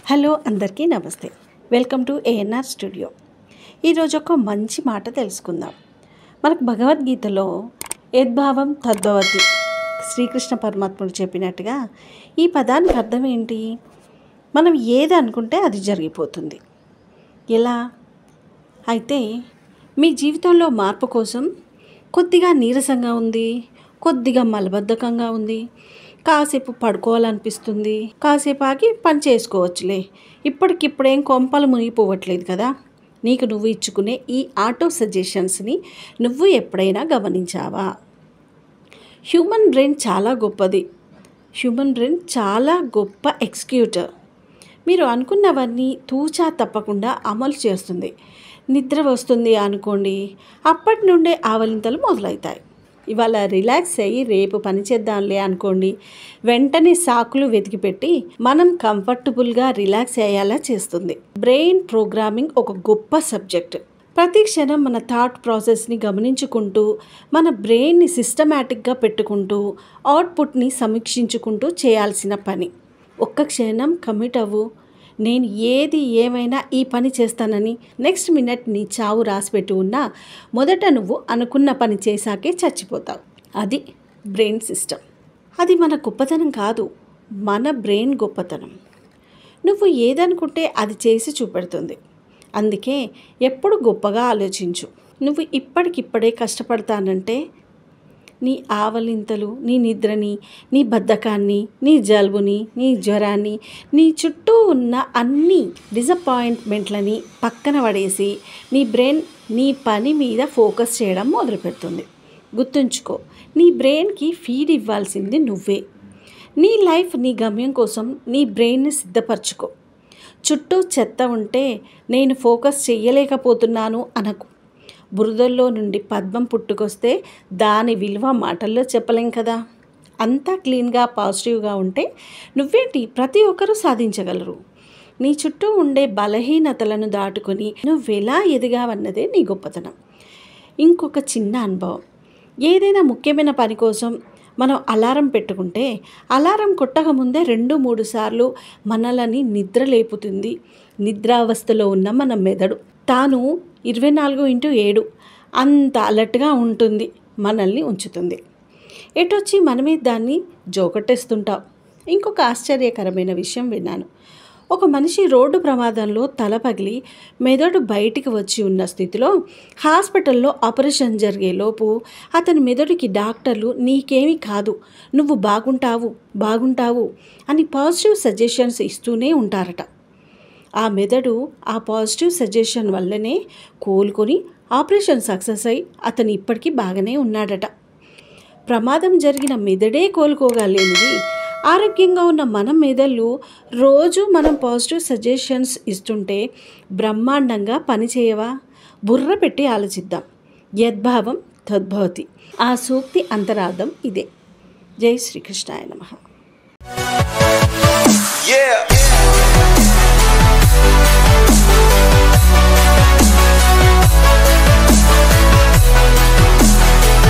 Hello అందరికీ నమస్తే. Welcome to ANR studio. ఈరోజు ఒక మంచి మాట తెలుసుకుందాం. మనకు భగవద్గీతలో యద్భావం తద్భవతి, శ్రీకృష్ణ పరమాత్ముడు చెప్పినట్టుగా ఈ పదానికి అర్థం ఏంటి? మనం ఏది అనుకుంటే అది జరిగిపోతుంది. ఎలా? అయితే మీ జీవితంలో మార్పు కోసం కొద్దిగా నీరసంగా ఉంది, కొద్దిగా మలబద్ధకంగా ఉంది, కాసేపు పడుకోవాలనిపిస్తుంది, కాసేపు ఆగి పని చేసుకోవచ్చులే, ఇప్పటికిప్పుడేం కొంపలు మునిగిపోవట్లేదు కదా. నీకు నువ్వు ఇచ్చుకునే ఈ ఆటో సజెషన్స్ని నువ్వు ఎప్పుడైనా గమనించావా? హ్యూమన్ బ్రెయిన్ చాలా గొప్పది. హ్యూమన్ బ్రెయిన్ చాలా గొప్ప ఎగ్జిక్యూటర్. మీరు అనుకున్నవన్నీ తూచా తప్పకుండా అమలు చేస్తుంది. నిద్ర వస్తుంది అనుకోండి, అప్పటి నుండే ఆవలింతలు మొదలవుతాయి. ఇవాళ రిలాక్స్ అయ్యి రేపు పని చేద్దాంలే అనుకోండి, వెంటనే సాకులు వెతికిపెట్టి మనం కంఫర్టబుల్గా రిలాక్స్ అయ్యేలా చేస్తుంది. బ్రెయిన్ ప్రోగ్రామింగ్ ఒక గొప్ప సబ్జెక్ట్. ప్రతి క్షణం మన థాట్ ప్రాసెస్ని గమనించుకుంటూ, మన బ్రెయిన్ని సిస్టమేటిక్గా పెట్టుకుంటూ, అవుట్పుట్ని సమీక్షించుకుంటూ చేయాల్సిన పని. ఒక్క క్షణం కమిట్ అవ్వు. నేను ఏది ఏమైనా ఈ పని చేస్తానని నెక్స్ట్ మినిట్ నీ చావు రాసిపెట్టి ఉన్నా మొదట నువ్వు అనుకున్న పని చేశాకే చచ్చిపోతావు. అది బ్రెయిన్ సిస్టమ్. అది మన గొప్పతనం కాదు, మన బ్రెయిన్ గొప్పతనం. నువ్వు ఏదనుకుంటే అది చేసి చూపెడుతుంది. అందుకే ఎప్పుడు గొప్పగా ఆలోచించు. నువ్వు ఇప్పటికిప్పుడే కష్టపడతానంటే నీ ఆవలింతలు, నీ నిద్రని, నీ బద్ధకాన్ని, నీ జలుబుని, నీ జ్వరాన్ని, నీ చుట్టూ ఉన్న అన్ని డిసప్పాయింట్మెంట్లని పక్కన పడేసి నీ బ్రెయిన్ నీ పని మీద ఫోకస్ చేయడం మొదలుపెడుతుంది. గుర్తుంచుకో, నీ బ్రెయిన్కి ఫీడ్ ఇవ్వాల్సింది నువ్వే. నీ లైఫ్, నీ గమ్యం కోసం నీ బ్రెయిన్ని సిద్ధపరచుకో. చుట్టూ చెత్త ఉంటే నేను ఫోకస్ చేయలేకపోతున్నాను అనకు. బురదల్లో నుండి పద్మం పుట్టుకొస్తే దాని విలువ మాటల్లో చెప్పలేం కదా. అంతా క్లీన్గా పాజిటివ్గా ఉంటే నువ్వేంటి, ప్రతి ఒక్కరూ సాధించగలరు. నీ చుట్టూ ఉండే బలహీనతలను దాటుకొని నువ్వెలా ఎదిగావన్నదే నీ గొప్పతనం. ఇంకొక చిన్న అనుభవం. ఏదైనా ముఖ్యమైన పని కోసం మనం అలారం పెట్టుకుంటే అలారం కొట్టకముందే 2-3 సార్లు మనలని నిద్ర లేపుతుంది. నిద్రావస్థలో ఉన్న మన మెదడు తాను 24/7 అంత అలర్ట్గా ఉంటుంది, మనల్ని ఉంచుతుంది. ఎటొచ్చి మనమే దాన్ని జోకట్టేస్తుంటాం. ఇంకొక ఆశ్చర్యకరమైన విషయం విన్నాను. ఒక మనిషి రోడ్డు ప్రమాదంలో తల పగిలి మెదడు బయటికి వచ్చి ఉన్న స్థితిలో హాస్పిటల్లో ఆపరేషన్ జరిగేలోపు అతని మెదడుకి డాక్టర్లు నీకేమీ కాదు, నువ్వు బాగుంటావు అని పాజిటివ్ సజెషన్స్ ఇస్తూనే ఉంటారట. ఆ మెదడు ఆ పాజిటివ్ సజెషన్ వల్లనే కోలుకొని ఆపరేషన్ సక్సెస్ అయి అతను ఇప్పటికీ బాగానే ఉన్నాడట. ప్రమాదం జరిగిన మెదడే కోలుకోగలేనిది ఆరోగ్యంగా ఉన్న మన మెదళ్ళు రోజు మనం పాజిటివ్ సజెషన్స్ ఇస్తుంటే బ్రహ్మాండంగా పనిచేయవా? బుర్ర పెట్టి ఆలోచిద్దాం. యద్భావం తద్భవతి. ఆ సూక్తి అంతరార్థం ఇదే. జై శ్రీకృష్ణాయ నమః.